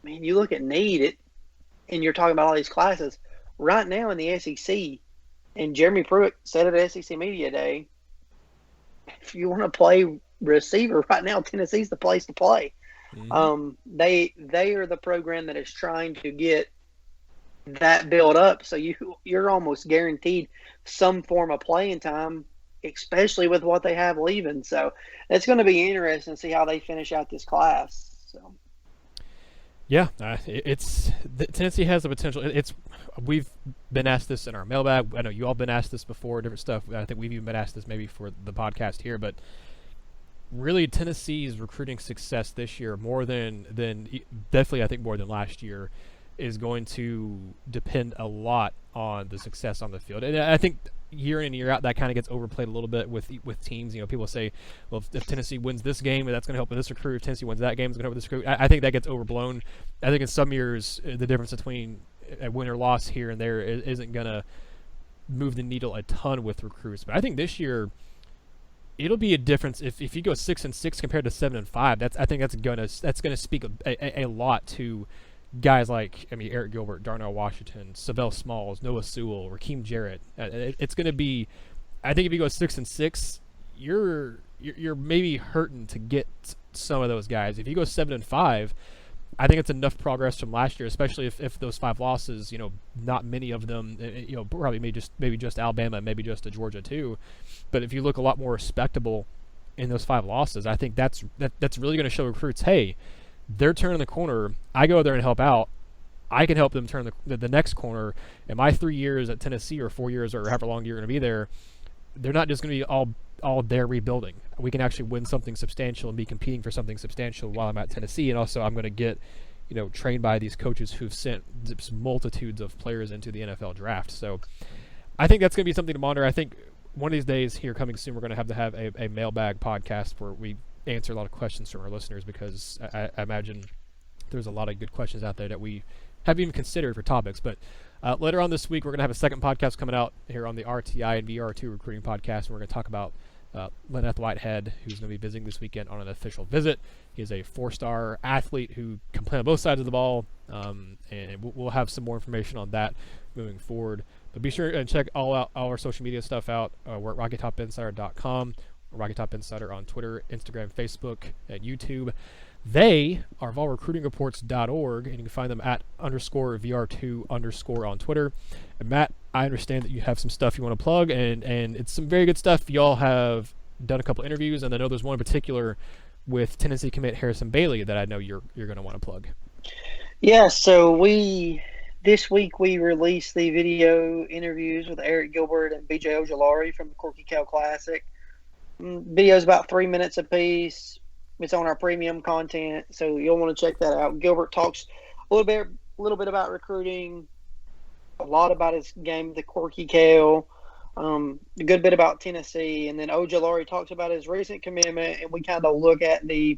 You look at need, and you're talking about all these classes. Right now in the SEC, And Jeremy Pruitt said at SEC Media Day, if you want to play receiver right now, Tennessee's the place to play. Mm-hmm. They are the program that is trying to get that build up, so you're almost guaranteed some form of playing time, especially with what they have leaving. So it's going to be interesting to see how they finish out this class. So. Yeah, Tennessee has the potential. We've been asked this in our mailbag. I know you all been asked this before, different stuff. I think we've even been asked this maybe for the podcast here, but really Tennessee's recruiting success this year, more than definitely I think more than last year, is going to depend a lot on the success on the field. And I think year in and year out that kind of gets overplayed a little bit with teams. You know, people say, well, if Tennessee wins this game, that's going to help with this recruit. If Tennessee wins that game, it's going to help with this recruit. I think that gets overblown. I think in some years the difference between a win or loss here and there isn't going to move the needle a ton with recruits. But I think this year it'll be a difference if you go 6-6 compared to 7-5. I think that's gonna speak a lot to guys like, Arik Gilbert, Darnell Washington, Savell Smalls, Noah Sewell, Rakeem Jarrett. It's going to be, I think if you go 6-6, you're maybe hurting to get some of those guys. If you go 7-5, I think it's enough progress from last year, especially if those 5 losses, not many of them, probably maybe just Alabama, maybe just to Georgia too. But if you look a lot more respectable in those 5 losses, I think that's really going to show recruits, hey, they're turning the corner. I go there and help out. I can help them turn the next corner. And my 3 years at Tennessee, or 4 years, or however long you're going to be there, they're not just going to be all there rebuilding. We can actually win something substantial and be competing for something substantial while I'm at Tennessee. And also I'm going to get, trained by these coaches who've sent multitudes of players into the NFL draft. So I think that's going to be something to monitor. I think one of these days here coming soon, we're going to have a mailbag podcast where we answer a lot of questions from our listeners, because I imagine there's a lot of good questions out there that we haven't even considered for topics. But later on this week, we're going to have a second podcast coming out here on the RTI and VR2 Recruiting Podcast, and we're going to talk about Lynette Whitehead, who's going to be visiting this weekend on an official visit. He is a 4-star athlete who can play on both sides of the ball, and we'll have some more information on that moving forward. But be sure and check all our social media stuff out. We're at RockyTopInsider.com. Rocky Top Insider on Twitter, Instagram, Facebook, and YouTube. They are VolRecruitingReports.org, and you can find them at _VR2_ on Twitter. And Matt, I understand that you have some stuff you want to plug, and it's some very good stuff. Y'all have done a couple interviews, and I know there's one in particular with Tennessee commit Harrison Bailey that I know you're going to want to plug. Yeah, so this week we released the video interviews with Arik Gilbert and BJ Ojulari from the Corky Cal Classic. Videos about 3 minutes apiece. It's on our premium content, so you'll want to check that out. Gilbert talks a little bit about recruiting, a lot about his game, the Corky Cal, a good bit about Tennessee, and then Ojulari talks about his recent commitment, and we kind of look at the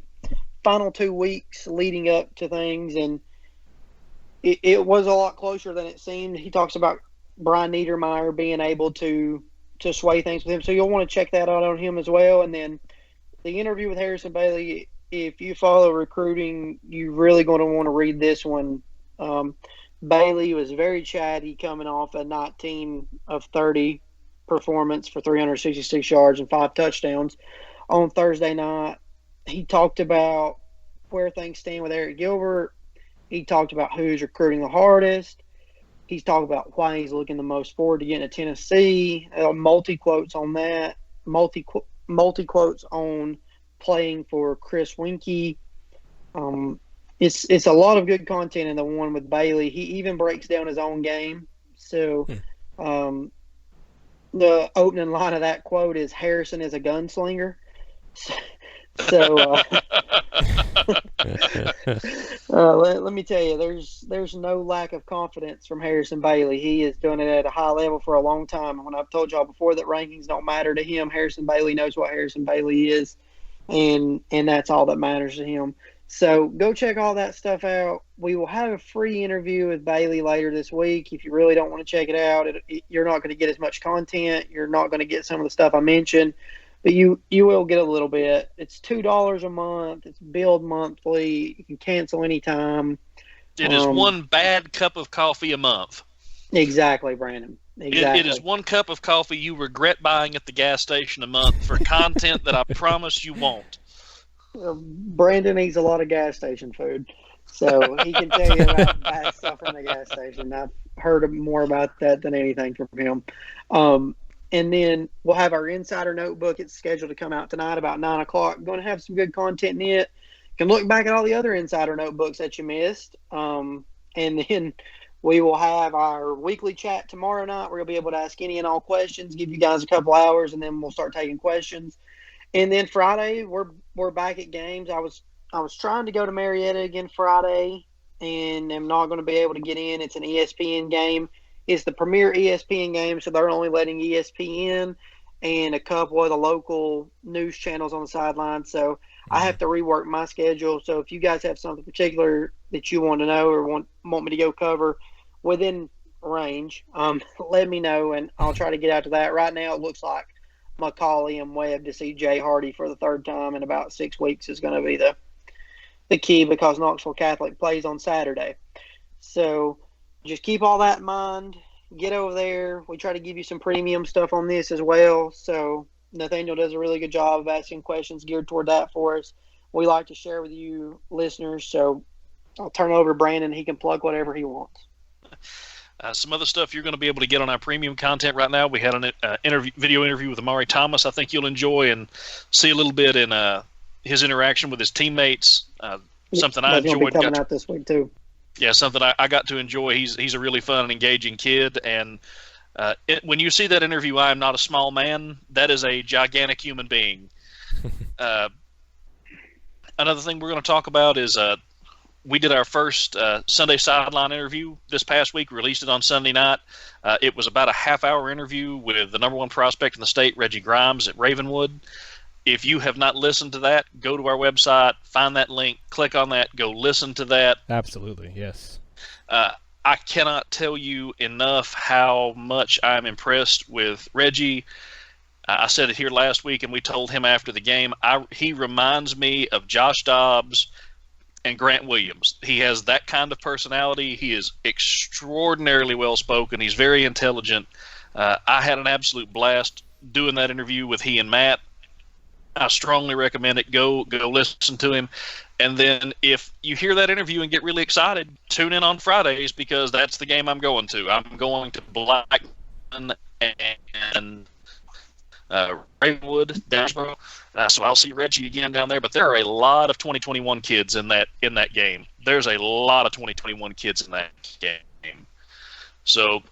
final 2 weeks leading up to things, and it was a lot closer than it seemed. He talks about Brian Niedermeyer being able to sway things with him. So you'll want to check that out on him as well. And then the interview with Harrison Bailey, if you follow recruiting, you're really going to want to read this one. Bailey was very chatty coming off a 19 of 30 performance for 366 yards and 5 touchdowns on Thursday night. He talked about where things stand with Arik Gilbert. He talked about who's recruiting the hardest. He's talking about why he's looking the most forward to getting to Tennessee. Multi-quotes on that. Multi-quotes on playing for Chris Winkie. It's a lot of good content in the one with Bailey. He even breaks down his own game. So the opening line of that quote is, Harrison is a gunslinger. So let me tell you, there's no lack of confidence from Harrison Bailey. He is doing it at a high level for a long time. And when I've told y'all before that rankings don't matter to him, Harrison Bailey knows what Harrison Bailey is, and that's all that matters to him. So go check all that stuff out. We will have a free interview with Bailey later this week. If you really don't want to check it out, you're not going to get as much content. You're not going to get some of the stuff I mentioned. But you will get a little bit. It's $2 a month. It's billed monthly. You can cancel anytime. It is one bad cup of coffee a month. Exactly, Brandon. Exactly. It is one cup of coffee you regret buying at the gas station a month for content that I promise you won't. Brandon eats a lot of gas station food, so he can tell you about bad stuff from the gas station. I've heard more about that than anything from him. And then we'll have our Insider Notebook. It's scheduled to come out tonight about 9 o'clock. Going to have some good content in it. You can look back at all the other Insider Notebooks that you missed. And then we will have our weekly chat tomorrow night where you'll be able to ask any and all questions, give you guys a couple hours, and then we'll start taking questions. And then Friday, we're back at games. I was trying to go to Marietta again Friday, and I'm not going to be able to get in. It's an ESPN game. It's the premier ESPN game, so they're only letting ESPN and a couple of the local news channels on the sideline. So I have to rework my schedule. So if you guys have something particular that you want to know or want me to go cover within range, let me know, and I'll try to get out to that. Right now, it looks like Macaulay and Webb to see Jay Hardy for the third time in about 6 weeks is going to be the key, because Knoxville Catholic plays on Saturday. So just keep all that in mind. Get over there. We try to give you some premium stuff on this as well. So Nathaniel does a really good job of asking questions geared toward that for us. We like to share with you listeners. So I'll turn it over to Brandon. He can plug whatever he wants. Some other stuff you're going to be able to get on our premium content right now. We had an video interview with Amari Thomas. I think you'll enjoy and see a little bit in his interaction with his teammates. Something I enjoyed. He'll be coming out this week too. Yeah, something I got to enjoy. He's a really fun and engaging kid. And when you see that interview, I am not a small man. That is a gigantic human being. Another thing we're going to talk about is we did our first Sunday sideline interview this past week, released it on Sunday night. It was about a half-hour interview with the number one prospect in the state, Reggie Grimes at Ravenwood. If you have not listened to that, go to our website, find that link, click on that, go listen to that. Absolutely, yes. I cannot tell you enough how much I'm impressed with Reggie. I said it here last week, and we told him after the game, he reminds me of Josh Dobbs and Grant Williams. He has that kind of personality. He is extraordinarily well-spoken. He's very intelligent. I had an absolute blast doing that interview with he and Matt. I strongly recommend it. Go listen to him. And then if you hear that interview and get really excited, tune in on Fridays, because that's the game I'm going to. I'm going to Blackman and Ravenwood, Dashboro. So I'll see Reggie again down there. But there are a lot of 2021 kids in that game. There's a lot of 2021 kids in that game. So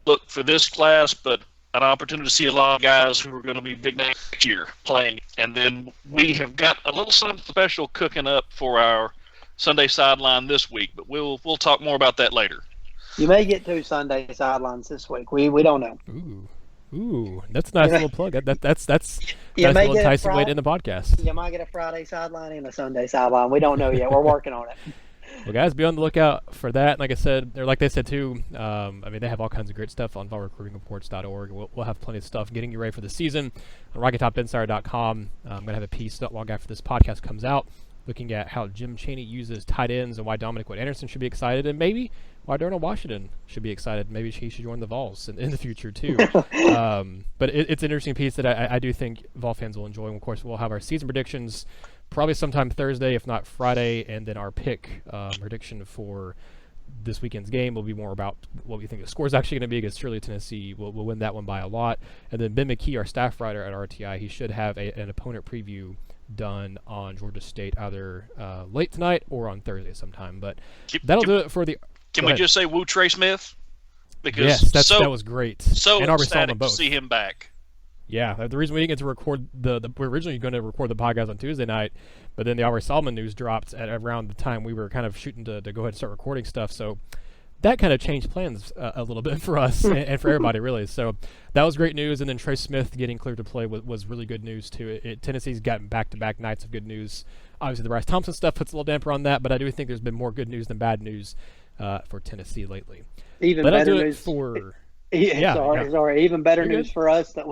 look for this class, but an opportunity to see a lot of guys who are going to be big next year playing. And then we have got a little something special cooking up for our Sunday sideline this week, but we'll talk more about that later. You may get 2 Sunday sidelines this week. We don't know. Ooh, that's a nice little plug. That's a little enticing way to end the podcast. You might get a Friday sideline and a Sunday sideline. We don't know yet. We're working on it. Well, guys, be on the lookout for that. Like I said, or like they said too, they have all kinds of great stuff on VolRecruitingReports.org. We'll have plenty of stuff getting you ready for the season on RockyTopInsider.com. I'm going to have a piece not long after this podcast comes out looking at how Jim Chaney uses tight ends and why Dominic Wood-Anderson should be excited, and maybe why Darnell Washington should be excited. Maybe he should join the Vols in the future too. But it's an interesting piece that I do think Vol fans will enjoy. And of course, we'll have our season predictions probably sometime Thursday, if not Friday, and then our pick prediction for this weekend's game will be more about what we think the score is actually going to be, because surely Tennessee will win that one by a lot. And then Ben McKee, our staff writer at RTI, he should have an opponent preview done on Georgia State either late tonight or on Thursday sometime. But that'll do it for the... Can we just say woo Trey Smith? Because yes, that was great. So and ecstatic to see him back. Yeah, the reason we didn't get to record we're originally going to record the podcast on Tuesday night, but then the Aubrey Solomon news dropped at around the time we were kind of shooting to go ahead and start recording stuff. So that kind of changed plans a little bit for us and for everybody, really. So that was great news. And then Trey Smith getting cleared to play was really good news, too. Tennessee's gotten back-to-back nights of good news. Obviously, the Bryce Thompson stuff puts a little damper on that, but I do think there's been more good news than bad news for Tennessee lately. Even but better I'll do news it for... Sorry. Even better You're news good? for us that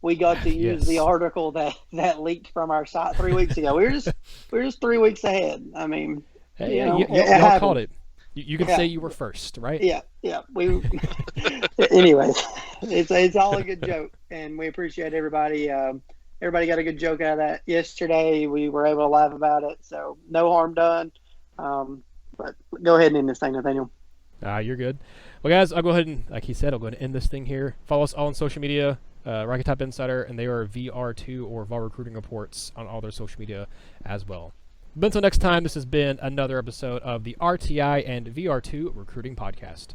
we got to use the article that leaked from our site 3 weeks ago. We were just 3 weeks ahead. I mean, hey, y'all called it. You can say you were first, right? Yeah. We. Anyways, it's all a good joke, and we appreciate everybody. Everybody got a good joke out of that yesterday. We were able to laugh about it, so no harm done. But go ahead and end this thing, Nathaniel. You're good. Well, guys, I'll go ahead and, like he said, I'll go ahead and end this thing here. Follow us all on social media, Rocket Top Insider, and they are VR2 or Vol Recruiting Reports on all their social media as well. But until next time, this has been another episode of the RTI and VR2 Recruiting Podcast.